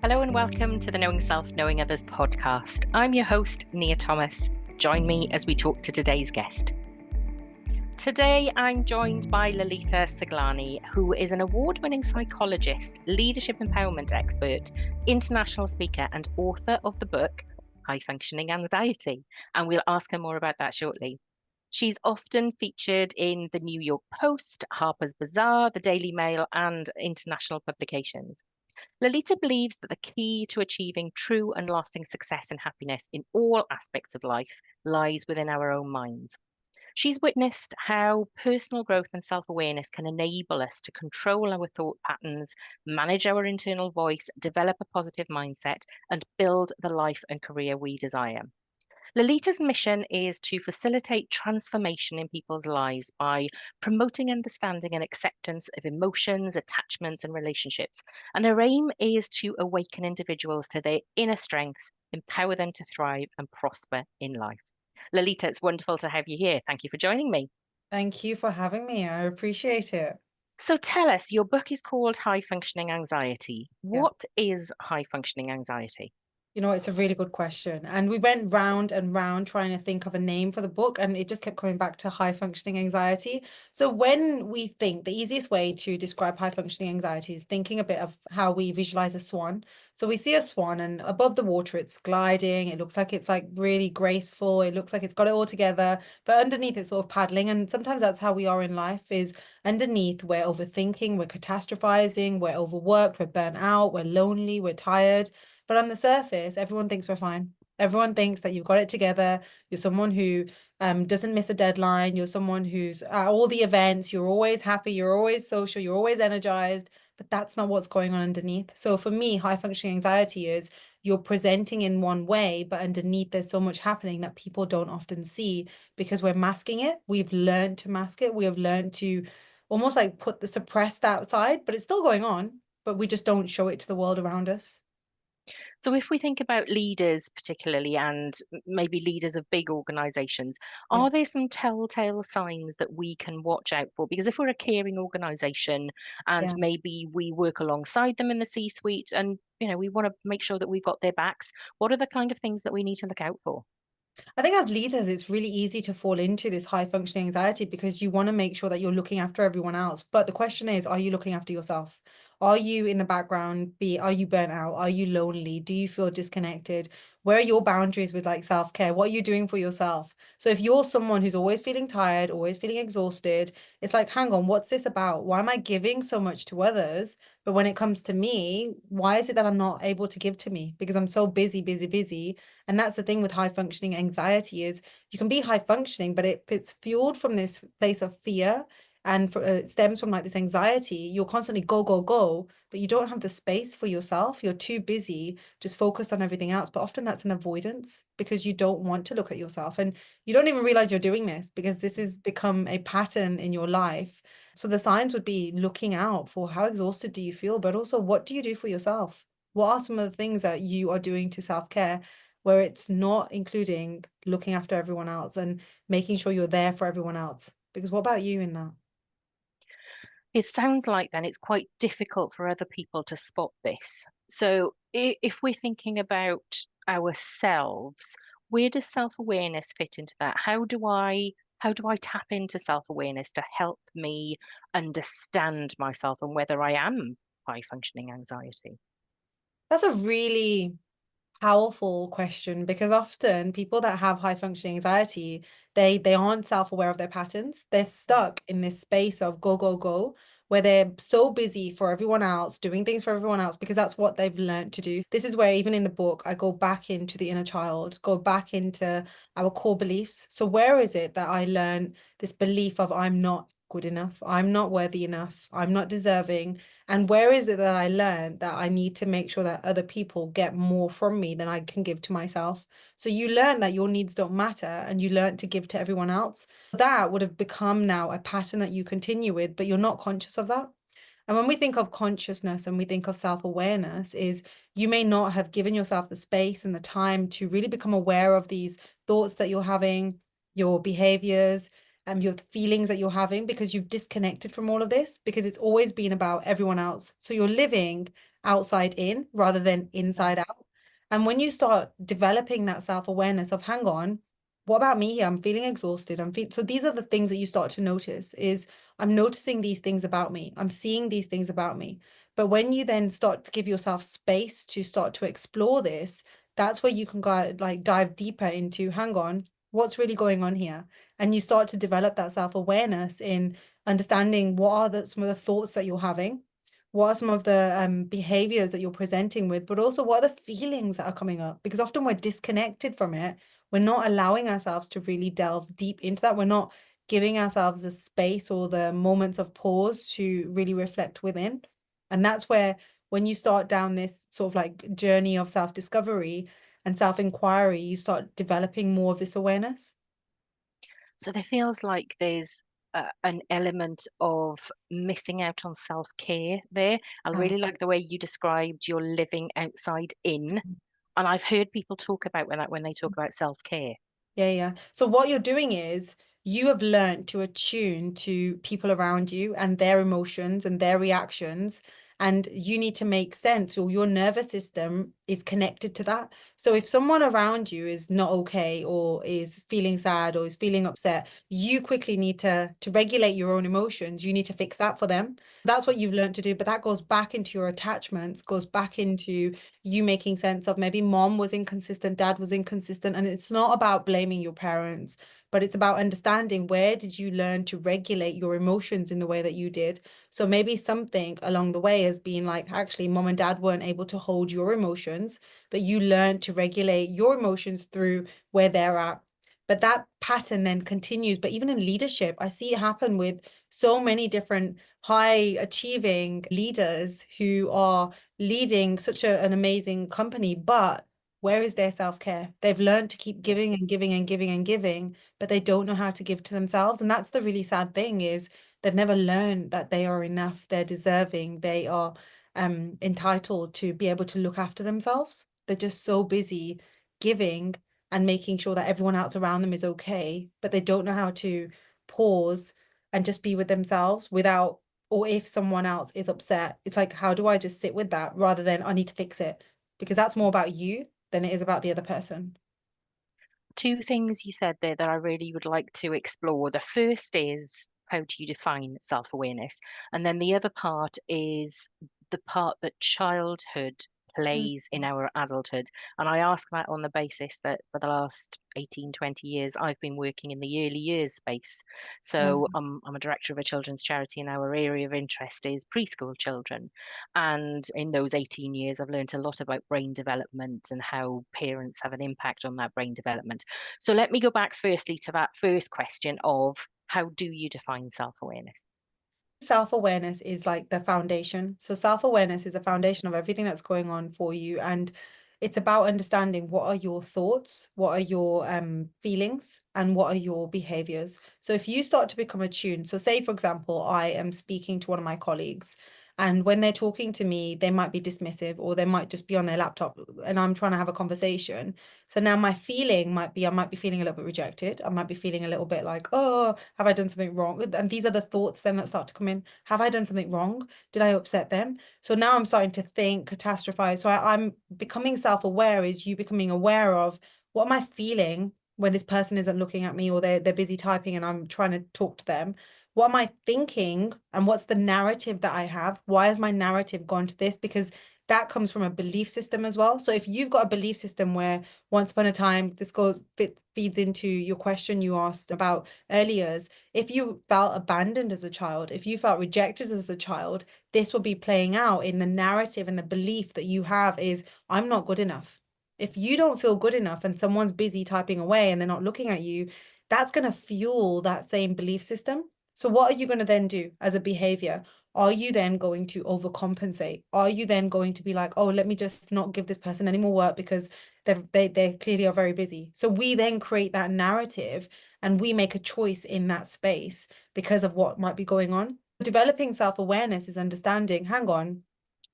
Hello and welcome to the Knowing Self, Knowing Others podcast. I'm your host, Nia Thomas. Join me as we talk to today's guest. Today, I'm joined by Lalitaa Suglani, who is an award-winning psychologist, leadership empowerment expert, international speaker, and author of the book, High Functioning Anxiety. And we'll ask her more about that shortly. She's often featured in the New York Post, Harper's Bazaar, the Daily Mail, and international publications. Lalitaa believes that the key to achieving true and lasting success and happiness in all aspects of life lies within our own minds. She's witnessed how personal growth and self awareness can enable us to control our thought patterns, manage our internal voice, develop a positive mindset, and build the life and career we desire. Lalita's mission is to facilitate transformation in people's lives by promoting understanding and acceptance of emotions, attachments, and relationships. And her aim is to awaken individuals to their inner strengths, empower them to thrive and prosper in life. Lalitaa, it's wonderful to have you here. Thank you for joining me. Thank you for having me. I appreciate it. So tell us, your book is called High Functioning Anxiety. Yeah. What is high functioning anxiety? It's a really good question. And we went round and round trying to think of a name for the book, and it just kept coming back to high functioning anxiety. So, when we think the easiest way to describe high functioning anxiety is thinking a bit of how we visualize a swan. So, we see a swan, and above the water, it's gliding. It looks like it's like really graceful. It looks like it's got it all together, but underneath, it's sort of paddling. And sometimes that's how we are in life is underneath, we're overthinking, we're catastrophizing, we're overworked, we're burnt out, we're lonely, we're tired. But on the surface, everyone thinks we're fine. Everyone thinks that you've got it together. You're someone who doesn't miss a deadline. You're someone who's at all the events. You're always happy. You're always social. You're always energized. But that's not what's going on underneath. So for me, high functioning anxiety is you're presenting in one way, but underneath there's so much happening that people don't often see because we're masking it. We've learned to mask it. We have learned to almost like put the suppressed outside, but it's still going on, but we just don't show it to the world around us. So, if we think about leaders, particularly, and maybe leaders of big organizations, Yeah. are there some telltale signs that we can watch out for? Because if we're a caring organization and Yeah. maybe we work alongside them in the C suite and we want to make sure that we've got their backs, what are the kind of things that we need to look out for? I think as leaders, it's really easy to fall into this high functioning anxiety because you want to make sure that you're looking after everyone else. But the question is, are you looking after yourself? Are you in the background? Are you burnt out? Are you lonely? Do you feel disconnected? Where are your boundaries with like self-care? What are you doing for yourself? So if you're someone who's always feeling tired, always feeling exhausted, it's like, hang on, what's this about? Why am I giving so much to others? But when it comes to me, why is it that I'm not able to give to me? Because I'm so busy, busy, busy. And that's the thing with high functioning anxiety is you can be high functioning, but it's fueled from this place of fear and it stems from like this anxiety. You're constantly go, go, go, but you don't have the space for yourself. You're too busy, just focused on everything else. But often that's an avoidance because you don't want to look at yourself and you don't even realize you're doing this because this has become a pattern in your life. So the signs would be looking out for how exhausted do you feel, but also what do you do for yourself? What are some of the things that you are doing to self-care where it's not including looking after everyone else and making sure you're there for everyone else? Because what about you in that? It sounds like then it's quite difficult for other people to spot this. So, if we're thinking about ourselves, where does self-awareness fit into that? How do I tap into self-awareness to help me understand myself and whether I am high functioning anxiety? That's a really powerful question because often people that have high functioning anxiety, they aren't self-aware of their patterns. They're stuck in this space of go, go, go, where they're so busy for everyone else, doing things for everyone else because that's what they've learned to do. This is where even in the book, I go back into the inner child, go back into our core beliefs. So where is it that I learn this belief of I'm not good enough, I'm not worthy enough, I'm not deserving? And where is it that I learned that I need to make sure that other people get more from me than I can give to myself? So you learn that your needs don't matter and you learn to give to everyone else. That would have become now a pattern that you continue with, but you're not conscious of that. And when we think of consciousness and we think of self-awareness, is you may not have given yourself the space and the time to really become aware of these thoughts that you're having, your behaviors, and your feelings that you're having because you've disconnected from all of this because it's always been about everyone else. So you're living outside in rather than inside out. And when you start developing that self-awareness of, hang on, what about me here? I'm feeling exhausted. So these are the things that you start to notice is I'm noticing these things about me. I'm seeing these things about me. But when you then start to give yourself space to start to explore this, that's where you can go like dive deeper into, hang on, what's really going on here? And you start to develop that self-awareness in understanding what are some of the thoughts that you're having, what are some of the behaviors that you're presenting with, but also what are the feelings that are coming up? Because often we're disconnected from it. We're not allowing ourselves to really delve deep into that. We're not giving ourselves the space or the moments of pause to really reflect within. And that's where, when you start down this sort of like journey of self-discovery and self-inquiry, you start developing more of this awareness. So there feels like there's an element of missing out on self-care there. I Yeah. really like the way you described your living outside in, and I've heard people talk about when they talk about self-care. Yeah, yeah. So what you're doing is you have learned to attune to people around you and their emotions and their reactions, and you need to make sense, or your nervous system is connected to that. So if someone around you is not okay or is feeling sad or is feeling upset, you quickly need to regulate your own emotions. You need to fix that for them. That's what you've learned to do, but that goes back into your attachments, goes back into you making sense of maybe mom was inconsistent, dad was inconsistent. And it's not about blaming your parents, but it's about understanding, where did you learn to regulate your emotions in the way that you did? So maybe something along the way has been like, actually, mom and dad weren't able to hold your emotions, but you learned to regulate your emotions through where they're at. But that pattern then continues. But even in leadership, I see it happen with so many different high achieving leaders who are leading such an amazing company, but where is their self-care? They've learned to keep giving and giving and giving and giving, but they don't know how to give to themselves. And that's the really sad thing, is they've never learned that they are enough, they're deserving, they are entitled to be able to look after themselves. They're just so busy giving and making sure that everyone else around them is okay, but they don't know how to pause and just be with themselves without, or if someone else is upset, it's like, how do I just sit with that rather than I need to fix it? Because that's more about you than it is about the other person. Two things you said there that I really would like to explore. The first is, how do you define self-awareness? And then the other part is the part that childhood Mm. plays in our adulthood. And I ask that on the basis that for the last 18, 20 years, I've been working in the early years space. Yeah. So I'm a director of a children's charity, and our area of interest is preschool children. And in those 18 years, I've learned a lot about brain development and how parents have an impact on that brain development. So let me go back firstly to that first question of, how do you define self-awareness? Self-awareness is like the foundation. So self-awareness is a foundation of everything that's going on for you. And it's about understanding, what are your thoughts, what are your feelings, and what are your behaviors. So if you start to become attuned, so say, for example, I am speaking to one of my colleagues, and when they're talking to me, they might be dismissive, or they might just be on their laptop and I'm trying to have a conversation. So now my feeling might be, I might be feeling a little bit rejected. I might be feeling a little bit like, oh, have I done something wrong? And these are the thoughts then that start to come in. Have I done something wrong? Did I upset them? So now I'm starting to think, catastrophize. So I'm becoming self-aware, is you becoming aware of, what am I feeling when this person isn't looking at me, or they're busy typing and I'm trying to talk to them? What am I thinking, and what's the narrative that I have? Why has my narrative gone to this? Because that comes from a belief system as well. So if you've got a belief system where, once upon a time, this feeds into your question you asked about earlier, if you felt abandoned as a child, if you felt rejected as a child, this will be playing out in the narrative, and the belief that you have is, I'm not good enough. If you don't feel good enough and someone's busy typing away and they're not looking at you, that's going to fuel that same belief system. So what are you going to then do as a behavior? Are you then going to overcompensate? Are you then going to be like, oh, let me just not give this person any more work because they clearly are very busy? So we then create that narrative, and we make a choice in that space because of what might be going on. Developing self-awareness is understanding, hang on,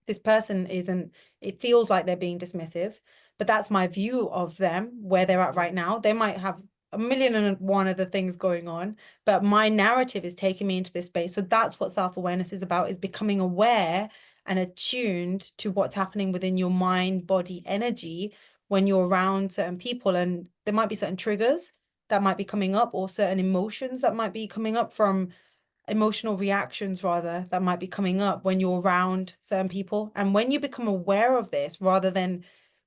this person isn't, it feels like they're being dismissive, but that's my view of them, where they're at right now. They might have a million and one other things going on, but my narrative is taking me into this space. So that's what self-awareness is about, is becoming aware and attuned to what's happening within your mind, body, energy when you're around certain people. And there might be certain triggers that might be coming up, or certain emotions that might be coming up from emotional reactions rather that might be coming up when you're around certain people. And when you become aware of this rather than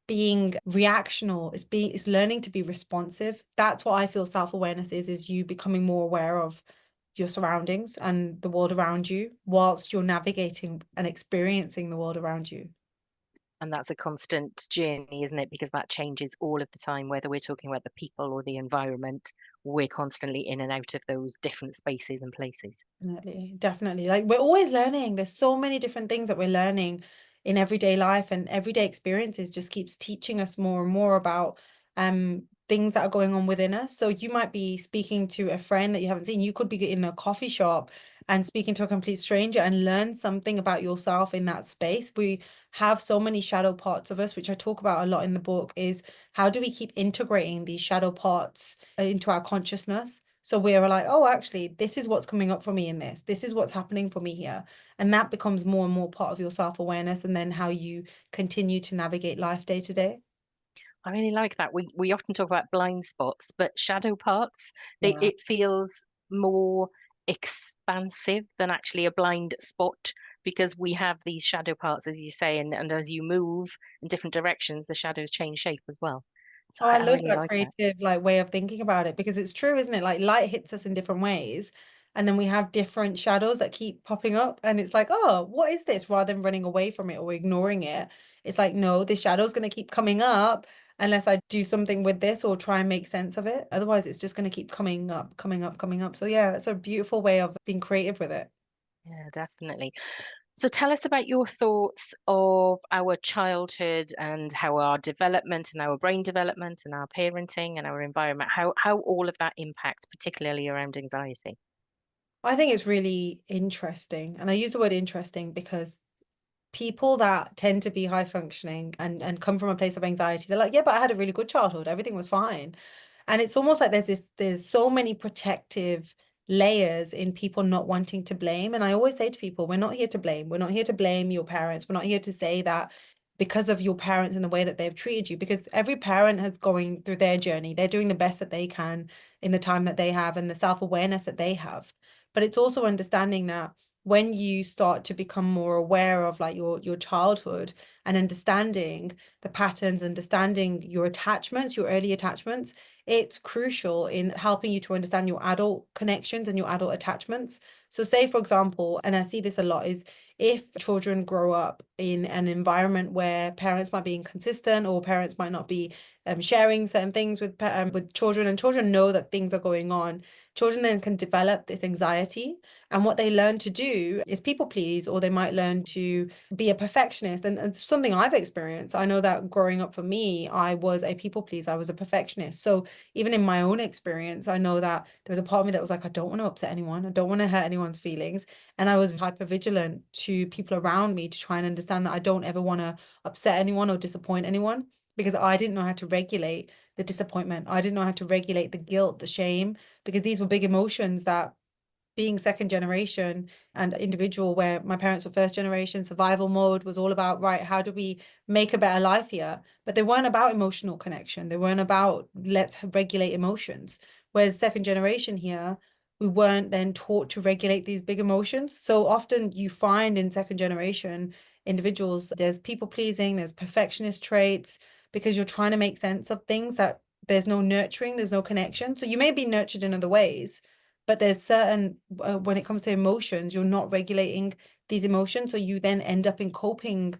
being reactional, it's learning to be responsive. That's what I feel self-awareness is you becoming more aware of your surroundings and the world around you whilst you're navigating and experiencing the world around you. And that's a constant journey, isn't it? Because that changes all of the time, whether we're talking about the people or the environment, we're constantly in and out of those different spaces and places. Definitely, definitely. Like we're always learning. There's so many different things that we're learning in everyday life, and everyday experiences just keeps teaching us more and more about things that are going on within us. So you might be speaking to a friend that you haven't seen. You could be in a coffee shop and speaking to a complete stranger and learn something about yourself in that space. We have so many shadow parts of us, which I talk about a lot in the book, is how do we keep integrating these shadow parts into our consciousness? So we're like, oh, actually, this is what's coming up for me in this. This is what's happening for me here. And that becomes more and more part of your self-awareness, and then how you continue to navigate life day to day. I really like that. We often talk about blind spots, but shadow parts, Yeah. it feels more expansive than actually a blind spot, because we have these shadow parts, as you say, and as you move in different directions, the shadows change shape as well. So Oh, I I love really that like that. creative like way of thinking about it, because it's true, isn't it? Like light hits us in different ways, and then we have different shadows that keep popping up, and it's like, oh, what is this? Rather than running away from it or ignoring it, it's like, no, this shadow's going to keep coming up unless I do something with this or try and make sense of it. Otherwise, it's just going to keep coming up, coming up, coming up. So yeah, that's a beautiful way of being creative with it. Yeah, definitely. So tell us about your thoughts of our childhood and how our development and our brain development and our parenting and our environment, how all of that impacts, particularly around anxiety. I think it's really interesting, and I use the word interesting because people that tend to be high functioning and come from a place of anxiety, they're like, yeah, but I had a really good childhood, everything was fine. And it's almost like there's so many protective layers in people not wanting to blame. And I always say to people, we're not here to blame. We're not here to blame your parents. We're not here to say that because of your parents and the way that they've treated you, because every parent has going through their journey. They're doing the best that they can in the time that they have and the self-awareness that they have. But it's also understanding that when you start to become more aware of like your childhood and understanding the patterns, understanding your attachments, your early attachments, it's crucial in helping you to understand your adult connections and your adult attachments. So say, for example, and I see this a lot, is if children grow up in an environment where parents might be inconsistent, or parents might not be sharing certain things with children, and children know that things are going on, children then can develop this anxiety, and what they learn to do is people please, or they might learn to be a perfectionist. And something I've experienced, I know that growing up for me, I was a people pleaser, I was a perfectionist. So even in my own experience, I know that there was a part of me that was like, I don't want to upset anyone, I don't want to hurt anyone's feelings. And I was hyper vigilant to people around me to try and understand that I don't ever want to upset anyone or disappoint anyone, because I didn't know how to regulate the disappointment. I didn't know how to regulate the guilt, the shame, because these were big emotions that, being second generation and individual, where my parents were first generation, survival mode was all about, right, how do we make a better life here? But they weren't about emotional connection. They weren't about let's regulate emotions. Whereas second generation here, we weren't then taught to regulate these big emotions. So often you find in second generation individuals, there's people pleasing, there's perfectionist traits, because you're trying to make sense of things that there's no nurturing, there's no connection. So you may be nurtured in other ways, but there's certain when it comes to emotions, you're not regulating these emotions, so you then end up in coping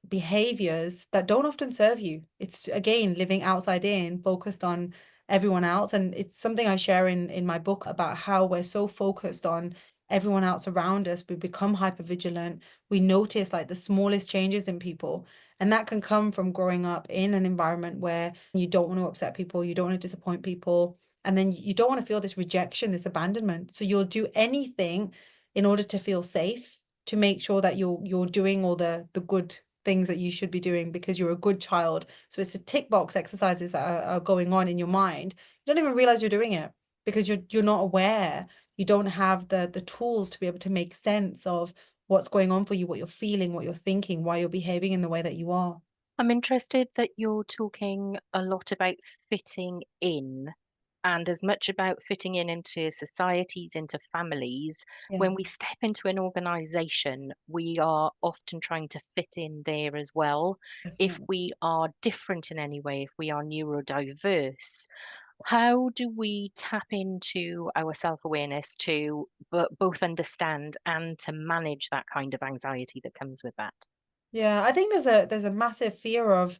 behaviors that don't often serve you. It's again living outside in, focused on everyone else. And it's something I share in my book about how we're so focused on everyone else around us, we become hyper vigilant. We notice like the smallest changes in people, and that can come from growing up in an environment where you don't want to upset people, you don't want to disappoint people, and then you don't want to feel this rejection, this abandonment. So you'll do anything in order to feel safe, to make sure that you're doing all the good things that you should be doing because you're a good child. So it's a tick box exercises that are going on in your mind. You don't even realize you're doing it because you're not aware. You don't have the tools to be able to make sense of what's going on for you, what you're feeling, what you're thinking, why you're behaving in the way that you are. I'm interested that you're talking a lot about fitting in and as much about fitting in into societies, into families. Yeah, When we step into an organization, we are often trying to fit in there as well. If definitely. we are different in any way, if we are neurodiverse, how do we tap into our self-awareness to both understand and to manage that kind of anxiety that comes with that? Yeah, I think there's a massive fear of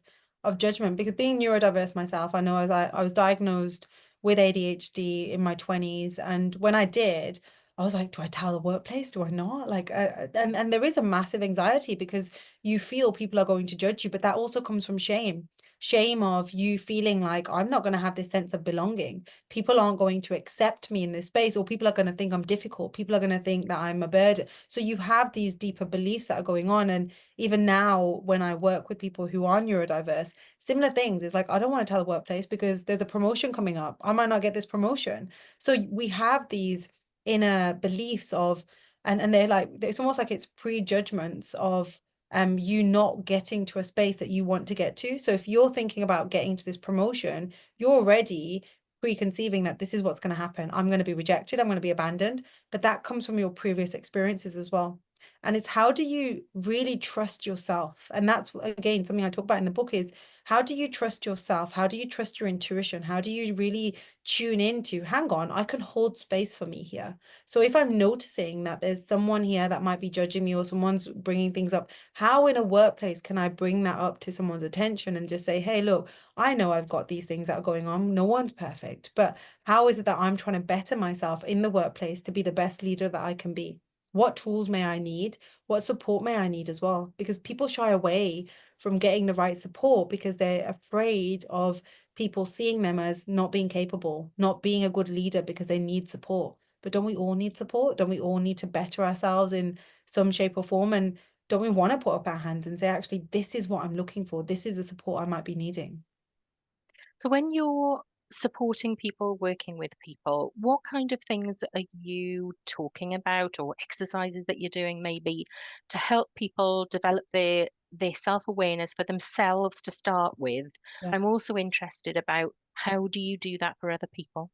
judgment because being neurodiverse myself, I know I was diagnosed with ADHD in my 20s, and when I did, I was like, do I tell the workplace? Do I not? Like, and there is a massive anxiety because you feel people are going to judge you, but that also comes from shame. Shame of you feeling like I'm not going to have this sense of belonging. People aren't going to accept me in this space, or people are going to think I'm difficult. People are going to think that I'm a burden. So you have these deeper beliefs that are going on, and even now when I work with people who are neurodiverse, similar things. It's like, I don't want to tell the workplace because there's a promotion coming up. I might not get this promotion. So we have these inner beliefs of, and they're like, it's almost like it's prejudgments of you not getting to a space that you want to get to. So if you're thinking about getting to this promotion, you're already preconceiving that this is what's going to happen. I'm going to be rejected, I'm going to be abandoned. But that comes from your previous experiences as well. And it's how do you really trust yourself? And that's again something I talk about in the book is how do you trust yourself? How do you trust your intuition? How do you really tune into, hang on, I can hold space for me here. So if I'm noticing that there's someone here that might be judging me or someone's bringing things up, how in a workplace can I bring that up to someone's attention and just say, hey, look, I know I've got these things that are going on. No one's perfect, but how is it that I'm trying to better myself in the workplace to be the best leader that I can be? What tools may I need? What support may I need as well? Because people shy away from getting the right support because they're afraid of people seeing them as not being capable, not being a good leader because they need support. But don't we all need support? Don't we all need to better ourselves in some shape or form? And don't we want to put up our hands and say, actually, this is what I'm looking for. This is the support I might be needing. So when you're supporting people, working with people, what kind of things are you talking about or exercises that you're doing maybe to help people develop their self-awareness for themselves to start with? Yeah. I'm also interested about how do you do that for other people?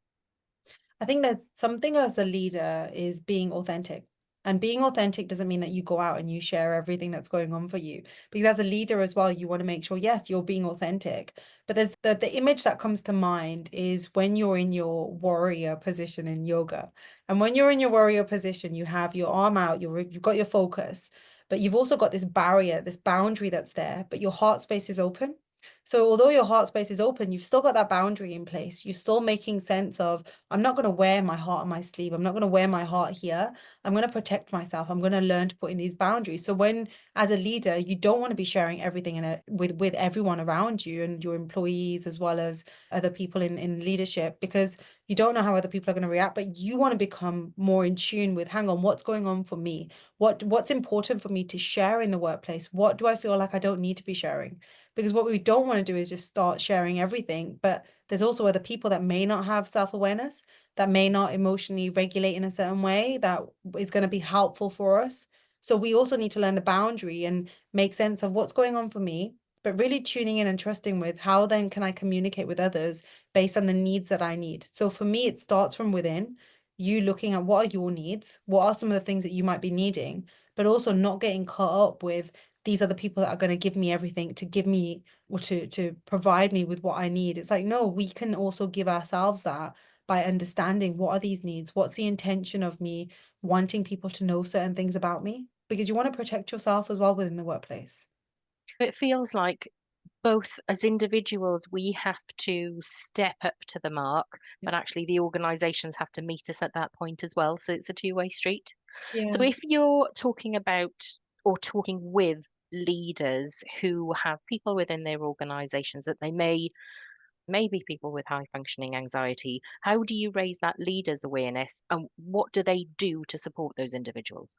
I think that's something as a leader is being authentic. And being authentic doesn't mean that you go out and you share everything that's going on for you. Because as a leader as well, you want to make sure, yes, you're being authentic. But there's the image that comes to mind is when you're in your warrior position in yoga. And when you're in your warrior position, you have your arm out, you've got your focus, but you've also got this barrier, this boundary that's there, but your heart space is open. So although your heart space is open, you've still got that boundary in place. You're still making sense of, I'm not going to wear my heart on my sleeve. I'm not going to wear my heart here. I'm going to protect myself. I'm going to learn to put in these boundaries. So when, as a leader, you don't want to be sharing everything with everyone around you and your employees as well as other people in leadership because you don't know how other people are going to react, but you want to become more in tune with, hang on, what's going on for me? What's important for me to share in the workplace? What do I feel like I don't need to be sharing? Because what we don't want to do is just start sharing everything. But there's also other people that may not have self-awareness, that may not emotionally regulate in a certain way that is going to be helpful for us. So we also need to learn the boundary and make sense of what's going on for me, but really tuning in and trusting with how then can I communicate with others based on the needs that I need. So for me, it starts from within, you looking at what are your needs, what are some of the things that you might be needing, but also not getting caught up with these are the people that are going to give me everything to give me or to provide me with what I need. It's like, no, we can also give ourselves that by understanding what are these needs? What's the intention of me wanting people to know certain things about me? Because you want to protect yourself as well within the workplace. It feels like both as individuals, we have to step up to the mark, Yeah. but actually the organizations have to meet us at that point as well. So it's a two-way street. So Yeah. if you're talking about or talking with leaders who have people within their organizations that they may be people with high functioning anxiety, how do you raise that leaders awareness and what do they do to support those individuals?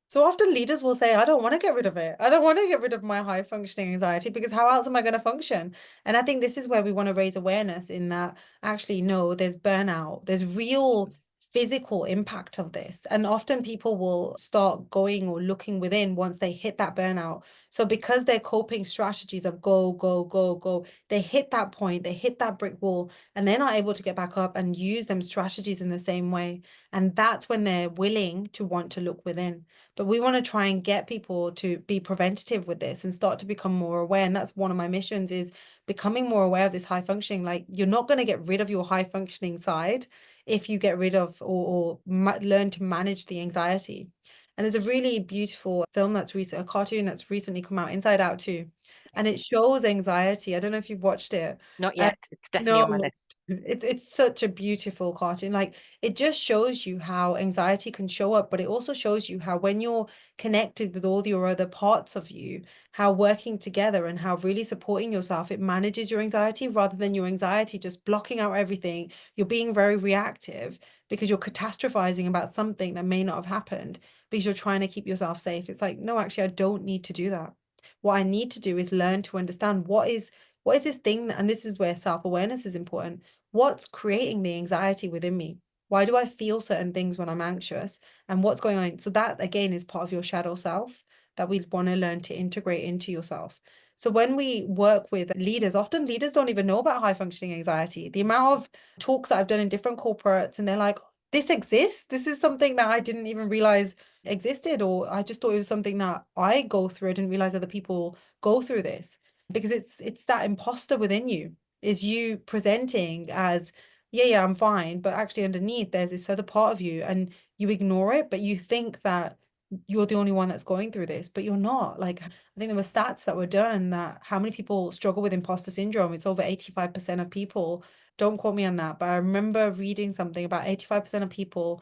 So often leaders will say, I don't want to get rid of it. I don't want to get rid of my high functioning anxiety because how else am I going to function? And I think this is where we want to raise awareness in that actually, no, there's burnout. There's real physical impact of this. And often people will start going or looking within once they hit that burnout. So because their coping strategies of go, go, go, go, they hit that point, they hit that brick wall, and they're not able to get back up and use them strategies in the same way. And that's when they're willing to want to look within. But we want to try and get people to be preventative with this and start to become more aware. And that's one of my missions, is becoming more aware of this high functioning. Like, you're not going to get rid of your high functioning side if you get rid of or learn to manage the anxiety. And there's a really beautiful film that's recent, a cartoon that's recently come out, Inside Out 2, and it shows anxiety. I don't know if you've watched it. Not Uh, yet. It's definitely on my no, list. it's such a beautiful cartoon. Like, it just shows you how anxiety can show up, but it also shows you how when you're connected with all your other parts of you, how working together and how really supporting yourself, it manages your anxiety rather than your anxiety just blocking out everything. You're being very reactive because you're catastrophizing about something that may not have happened because you're trying to keep yourself safe. It's like, no, actually, I don't need to do that. What I need to do is learn to understand what is this thing, and this is where self-awareness is important. What's creating the anxiety within me? Why do I feel certain things when I'm anxious? And what's going on? So that again is part of your shadow self that we want to learn to integrate into yourself. So when we work with leaders, often leaders don't even know about high functioning anxiety. The amount of talks that I've done in different corporates, and they're like, this exists. This is something that I didn't even realize existed, or I just thought it was something that I go through. I didn't realize other people go through this, because it's that imposter within you, is you presenting as, yeah, I'm fine, but actually underneath there's this other part of you, and you ignore it, but you think that you're the only one that's going through this, but you're not. Like, I think there were stats that were done that how many people struggle with imposter syndrome. It's over 85% of people. Don't quote me on that, but I remember reading something about 85% of people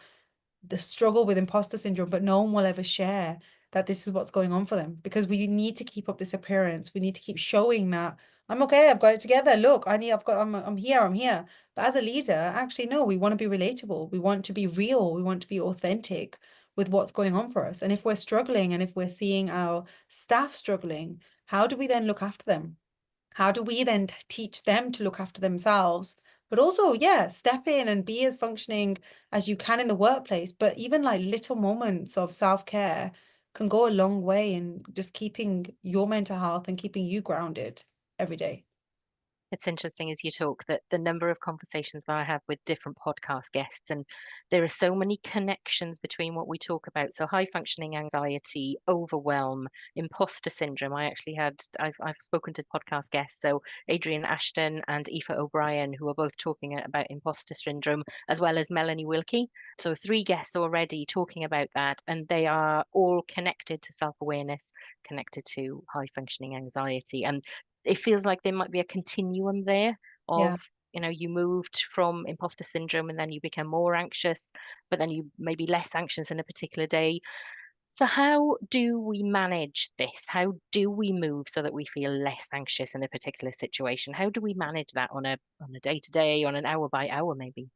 the struggle with imposter syndrome, but no one will ever share that this is what's going on for them, because we need to keep up this appearance. We need to keep showing that I'm okay, I've got it together. Look, I'm here, I'm here. But as a leader, actually, no, we want to be relatable. We want to be real. We want to be authentic with what's going on for us. And if we're struggling and if we're seeing our staff struggling, how do we then look after them? How do we then teach them to look after themselves? But also, yeah, step in and be as functioning as you can in the workplace. But even like little moments of self-care can go a long way in just keeping your mental health and keeping you grounded every day. It's interesting as you talk that the number of conversations that I have with different podcast guests, and there are so many connections between what we talk about. So, high functioning anxiety, overwhelm, imposter syndrome. I've spoken to podcast guests, so Adrian Ashton and Aoife O'Brien, who are both talking about imposter syndrome, as well as Melanie Wilkie. So, three guests already talking about that, and they are all connected to self awareness, connected to high functioning anxiety. And it feels like there might be a continuum there of, Yeah. you moved from imposter syndrome and then you become more anxious, but then you may be less anxious in a particular day. So how do we manage this? How do we move so that we feel less anxious in a particular situation? How do we manage that on a day to day, on an hour by hour maybe?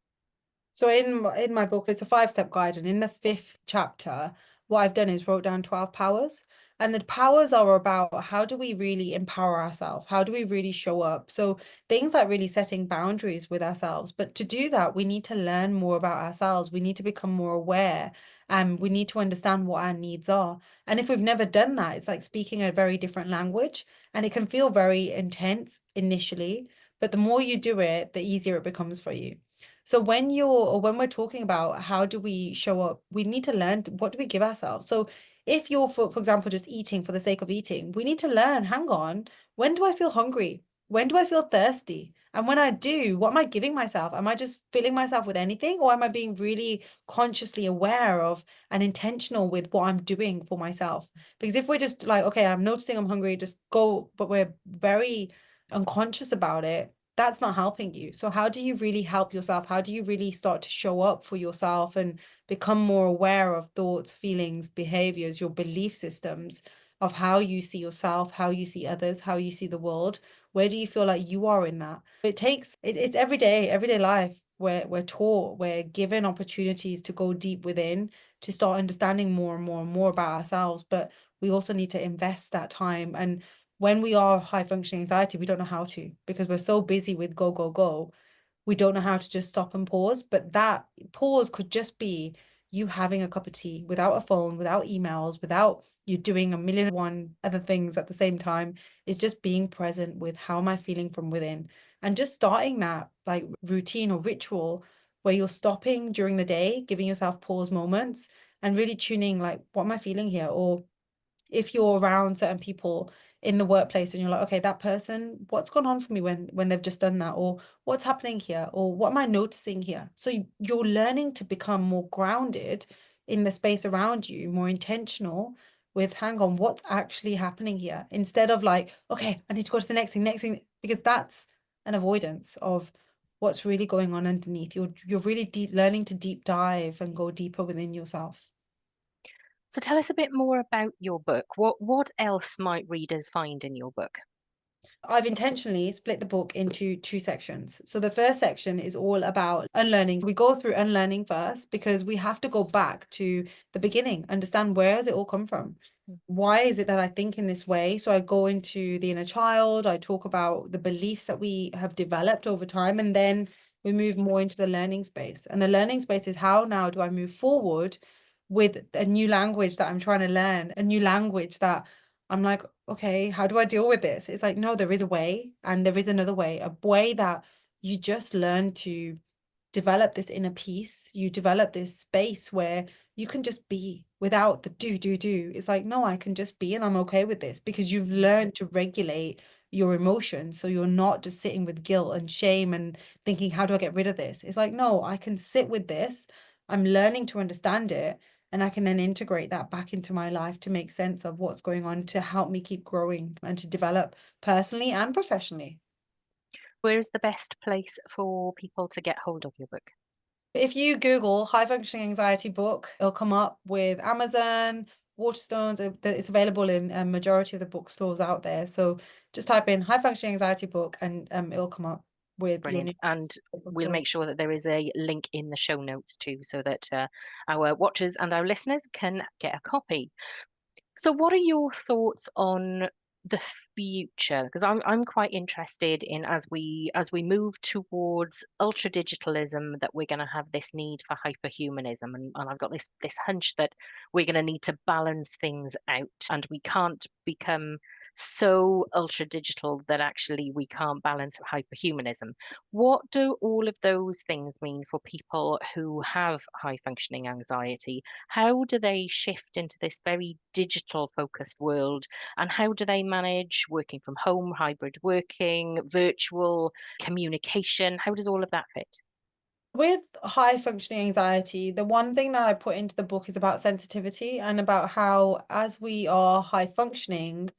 So in my book, it's a 5-step guide, and in the 5th chapter, what I've done is wrote down 12 powers. And the powers are about how do we really empower ourselves? How do we really show up? So things like really setting boundaries with ourselves. But to do that, we need to learn more about ourselves. We need to become more aware, and we need to understand what our needs are. And if we've never done that, it's like speaking a very different language, and it can feel very intense initially, but the more you do it, the easier it becomes for you. So when we're talking about how do we show up, we need to learn what do we give ourselves. So if you're, for example, just eating for the sake of eating, we need to learn, hang on, when do I feel hungry? When do I feel thirsty? And when I do, what am I giving myself? Am I just filling myself with anything, or am I being really consciously aware of and intentional with what I'm doing for myself? Because if we're just like, okay, I'm noticing I'm hungry, just go, but we're very unconscious about it, that's not helping you. So how do you really help yourself? How do you really start to show up for yourself and become more aware of thoughts, feelings, behaviors, your belief systems of how you see yourself, how you see others, how you see the world? Where do you feel like you are in that? It's everyday life. We're taught, we're given opportunities to go deep within, to start understanding more and more and more about ourselves. But we also need to invest that time. And when we are high functioning anxiety, we don't know how to, because we're so busy with go, go, go. we don't know how to just stop and pause. But that pause could just be you having a cup of tea without a phone, without emails, without you doing a million and one other things at the same time. Is just being present with how am I feeling from within, and just starting that like routine or ritual where you're stopping during the day, giving yourself pause moments and really tuning like, what am I feeling here? Or if you're around certain people in the workplace and you're like, okay, that person, what's gone on for me when they've just done that? Or what's happening here? Or what am I noticing here? So you're learning to become more grounded in the space around you, more intentional with, hang on, what's actually happening here? Instead of like, okay, I need to go to the next thing, because that's an avoidance of what's really going on underneath. You're really learning to deep dive and go deeper within yourself. So tell us a bit more about your book. What else might readers find in your book? I've intentionally split the book into two sections. So the first section is all about unlearning. We go through unlearning first because we have to go back to the beginning, understand where has it all come from? Why is it that I think in this way? So I go into the inner child, I talk about the beliefs that we have developed over time, and then we move more into the learning space. And the learning space is, how now do I move forward with a new language that I'm trying to learn, a new language that I'm like, okay, how do I deal with this? It's like, no, there is a way, and there is another way, a way that you just learn to develop this inner peace. You develop this space where you can just be without the do. It's like, no, I can just be, and I'm okay with this because you've learned to regulate your emotions. So you're not just sitting with guilt and shame and thinking, how do I get rid of this? It's like, no, I can sit with this. I'm learning to understand it. And I can then integrate that back into my life to make sense of what's going on to help me keep growing and to develop personally and professionally. Where is the best place for people to get hold of your book? If you Google high functioning anxiety book, it'll come up with Amazon, Waterstones. It's available in a majority of the bookstores out there. So just type in high functioning anxiety book and it'll come up with your Brilliant. And nearest we'll bookstore. make sure that there is a link in the show notes too, so that our watchers and our listeners can get a copy. So, what are your thoughts on the future? Because I'm quite interested in, as we move towards ultra digitalism, that we're going to have this need for hyperhumanism, and I've got this hunch that we're going to need to balance things out, and we can't become so ultra digital that actually we can't balance hyperhumanism. What do all of those things mean for people who have high functioning anxiety? How do they shift into this very digital focused world? And how do they manage working from home, hybrid working, virtual communication? How does all of that fit? With high functioning anxiety, the one thing that I put into the book is about sensitivity and about how, as we are high functioning,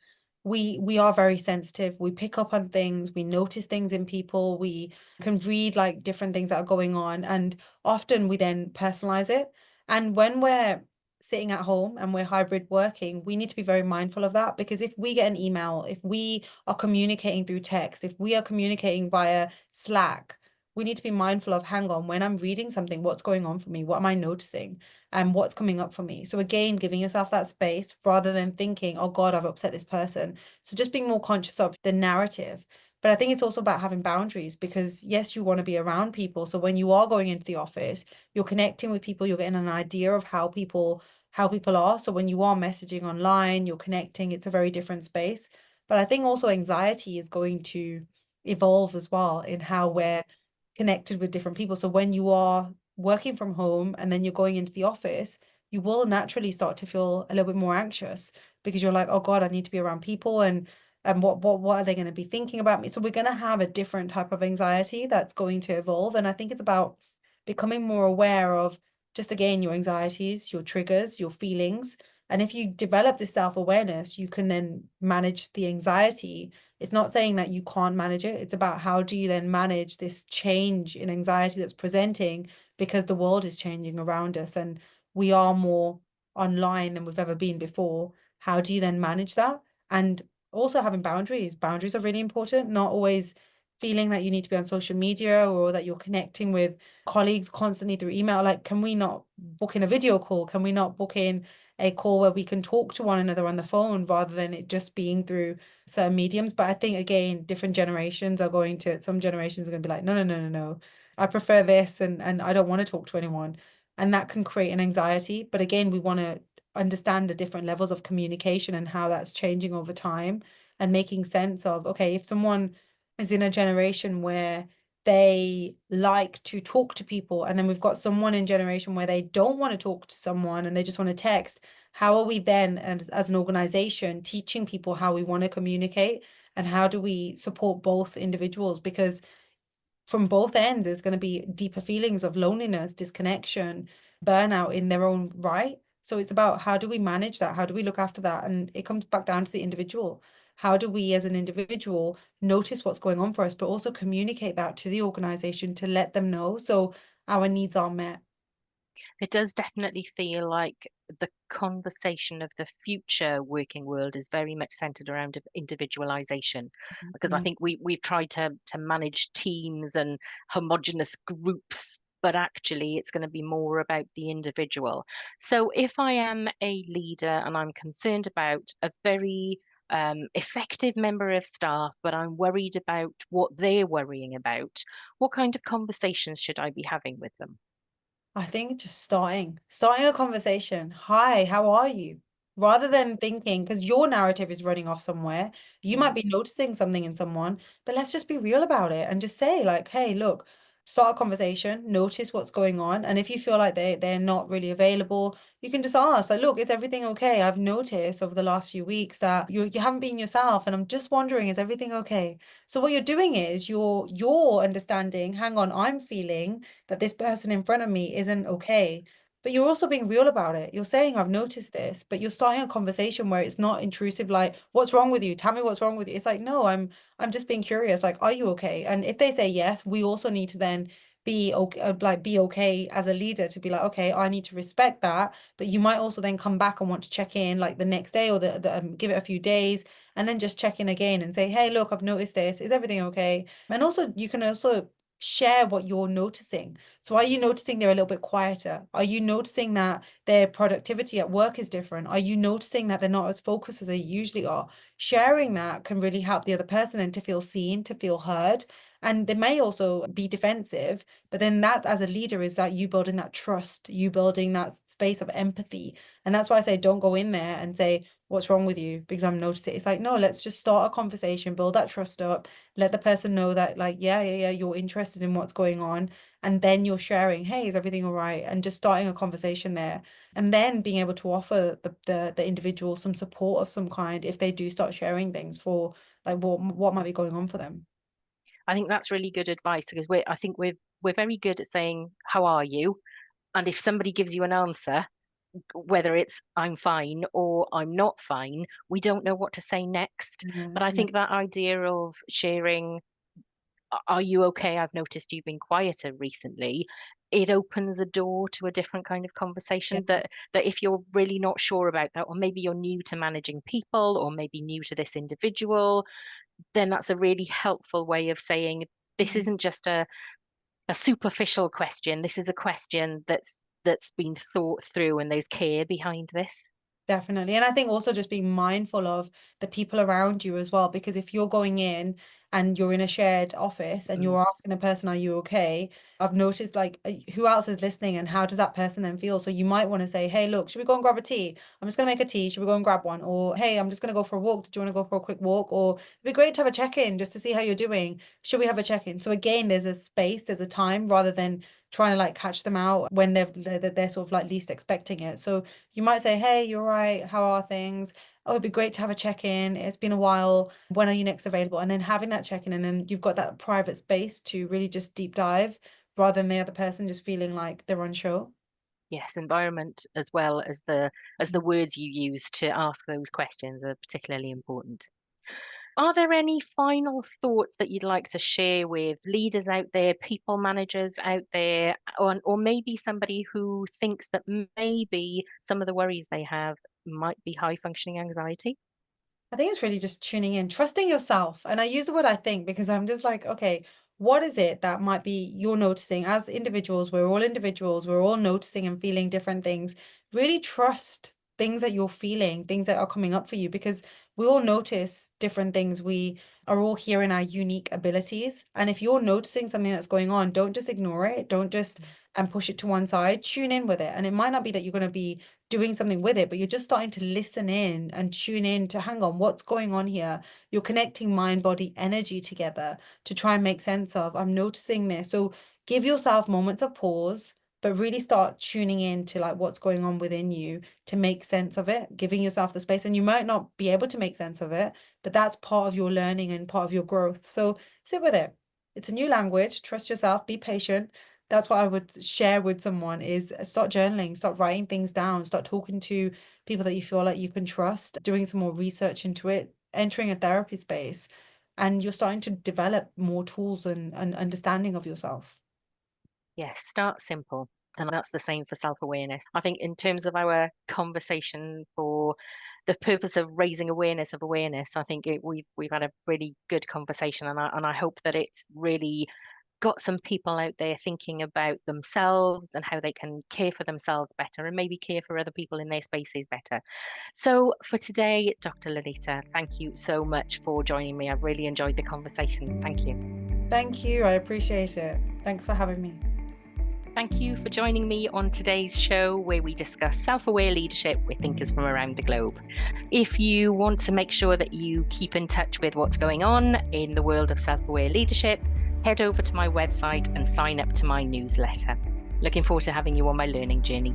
we are very sensitive. We pick up on things, we notice things in people, we can read like different things that are going on, and often we then personalize it. And when we're sitting at home and we're hybrid working, we need to be very mindful of that, because if we get an email, if we are communicating through text, if we are communicating via Slack, we need to be mindful of, hang on, when I'm reading something, what's going on for me? What am I noticing? And what's coming up for me? So again, giving yourself that space rather than thinking, oh God, I've upset this person. So just being more conscious of the narrative. But I think it's also about having boundaries, because yes, you want to be around people. So when you are going into the office, you're connecting with people, you're getting an idea of how people are. So when you are messaging online, you're connecting, it's a very different space. But I think also anxiety is going to evolve as well in how we're connected with different people. So when you are working from home and then you're going into the office, you will naturally start to feel a little bit more anxious, because you're like, oh God, I need to be around people, and what are they going to be thinking about me? So we're going to have a different type of anxiety that's going to evolve. And I think it's about becoming more aware of, just again, your anxieties, your triggers, your feelings. And if you develop this self-awareness, you can then manage the anxiety. It's not saying that you can't manage it. It's about, how do you then manage this change in anxiety that's presenting, because the world is changing around us and we are more online than we've ever been before. How do you then manage that? And also having boundaries. Boundaries are really important, not always feeling that you need to be on social media or that you're connecting with colleagues constantly through email. Like, can we not book in a video call? Can we not book in a call where we can talk to one another on the phone rather than it just being through certain mediums. But I think again, different generations are going to, some generations are going to be like, no, no, no, no, no. I prefer this and I don't want to talk to anyone. And that can create an anxiety. But again, we want to understand the different levels of communication and how that's changing over time and making sense of, okay, if someone is in a generation where they like to talk to people, and then we've got someone in generation where they don't want to talk to someone and they just want to text, how are we then as an organization teaching people how we want to communicate, and how do we support both individuals? Because from both ends, there's going to be deeper feelings of loneliness, disconnection, burnout in their own right. So it's about how do we manage that? How do we look after that? And it comes back down to the individual. How do we, as an individual, notice what's going on for us, but also communicate that to the organization to let them know so our needs are met? It does definitely feel like the conversation of the future working world is very much centered around individualization, because I Mhm. think we've tried to manage teams and homogenous groups, but actually it's going to be more about the individual. So if I am a leader and I'm concerned about a very effective member of staff, but I'm worried about what they're worrying about, what kind of conversations should I be having with them? I think just starting a conversation. Hi, how are you? Rather than thinking, because your narrative is running off somewhere, you might Mm. be noticing something in someone, but let's just be real about it and just say, like, hey, look, start a conversation, notice what's going on. And if you feel like they're not really available, you can just ask, like, look, is everything okay? I've noticed over the last few weeks that you haven't been yourself, and I'm just wondering, is everything okay? So what you're doing is you're understanding, hang on, I'm feeling that this person in front of me isn't okay. But you're also being real about it. You're saying, I've noticed this, but you're starting a conversation where it's not intrusive, like, what's wrong with you? Tell me what's wrong with you. It's like, no, I'm just being curious. Like, are you okay? And if they say yes, we also need to then be okay, be okay as a leader to be like, okay, I need to respect that. But you might also then come back and want to check in like the next day or give it a few days and then just check in again and say, hey, look, I've noticed this. Is everything okay? And also, you can also share what you're noticing. So are you noticing they're a little bit quieter? Are you noticing that their productivity at work is different? Are you noticing that they're not as focused as they usually are? Sharing that can really help the other person then to feel seen, to feel heard. And they may also be defensive, but then that as a leader is that you building that trust, you building that space of empathy. And that's why I say don't go in there and say, what's wrong with you? Because I'm noticing. It's like, no, let's just start a conversation, build that trust up, let the person know that, like, yeah, you're interested in what's going on. And then you're sharing, hey, is everything all right? And just starting a conversation there. And then being able to offer the individual some support of some kind if they do start sharing things for like what might be going on for them. I think that's really good advice because I think we're very good at saying, "How are you?" And if somebody gives you an answer, whether it's "I'm fine" or "I'm not fine," we don't know what to say next. But Yeah, I yeah, think that idea of sharing, "Are you okay? I've noticed you've been quieter recently." It opens a door to a different kind of conversation yeah. that if you're really not sure about that, or maybe you're new to managing people, or maybe new to this individual, then that's a really helpful way of saying this Mhm. isn't just a superficial question. This is a question that's been thought through and there's care behind this. Definitely. And I think also just being mindful of the people around you as well, because if you're going in and you're in a shared office and Mm. you're asking the person, are you okay? I've noticed like who else is listening and how does that person then feel? So you might want to say, hey, look, should we go and grab a tea? I'm just going to make a tea. Should we go and grab one? Or, hey, I'm just going to go for a walk. Do you want to go for a quick walk? Or it'd be great to have a check-in just to see how you're doing. Should we have a check-in? So again, there's a space, there's a time rather than trying to like catch them out when they're sort of like least expecting it. So you might say, hey, you're right. How are things? Oh, it'd be great to have a check-in. It's been a while. When are you next available? And then having that check-in, and then you've got that private space to really just deep dive rather than the other person just feeling like they're unsure. Yes, environment as well as the words you use to ask those questions are particularly important. Are there any final thoughts that you'd like to share with leaders out there, people managers out there, or maybe somebody who thinks that maybe some of the worries they have might be high functioning anxiety? I think it's really just tuning in, trusting yourself. And I use the word I think because I'm just like, okay, what is it that might be you're noticing as individuals? We're all individuals, we're all noticing and feeling different things. Really trust things that you're feeling, things that are coming up for you, because we all notice different things. We are all here in our unique abilities. And if you're noticing something that's going on, don't just ignore it. Don't just and push it to one side. Tune in with it. And it might not be that you're going to be doing something with it, but you're just starting to listen in and tune in to hang on, what's going on here? You're connecting mind, body, energy together to try and make sense of, I'm noticing this. So give yourself moments of pause, but really start tuning in to like what's going on within you to make sense of it, giving yourself the space. And you might not be able to make sense of it, but that's part of your learning and part of your growth. So sit with it. It's a new language. Trust yourself, be patient. That's what I would share with someone is start journaling, start writing things down, start talking to people that you feel like you can trust, doing some more research into it, entering a therapy space, and you're starting to develop more tools and understanding of yourself. Yes, start simple. And that's the same for self-awareness. I think in terms of our conversation for the purpose of raising awareness, I think we've had a really good conversation, and I hope that it's really got some people out there thinking about themselves and how they can care for themselves better and maybe care for other people in their spaces better. So for today, Dr. Lalitaa, thank you so much for joining me. I've really enjoyed the conversation. Thank you. Thank you. I appreciate it. Thanks for having me. Thank you for joining me on today's show where we discuss self-aware leadership with thinkers from around the globe. If you want to make sure that you keep in touch with what's going on in the world of self-aware leadership, head over to my website and sign up to my newsletter. Looking forward to having you on my learning journey.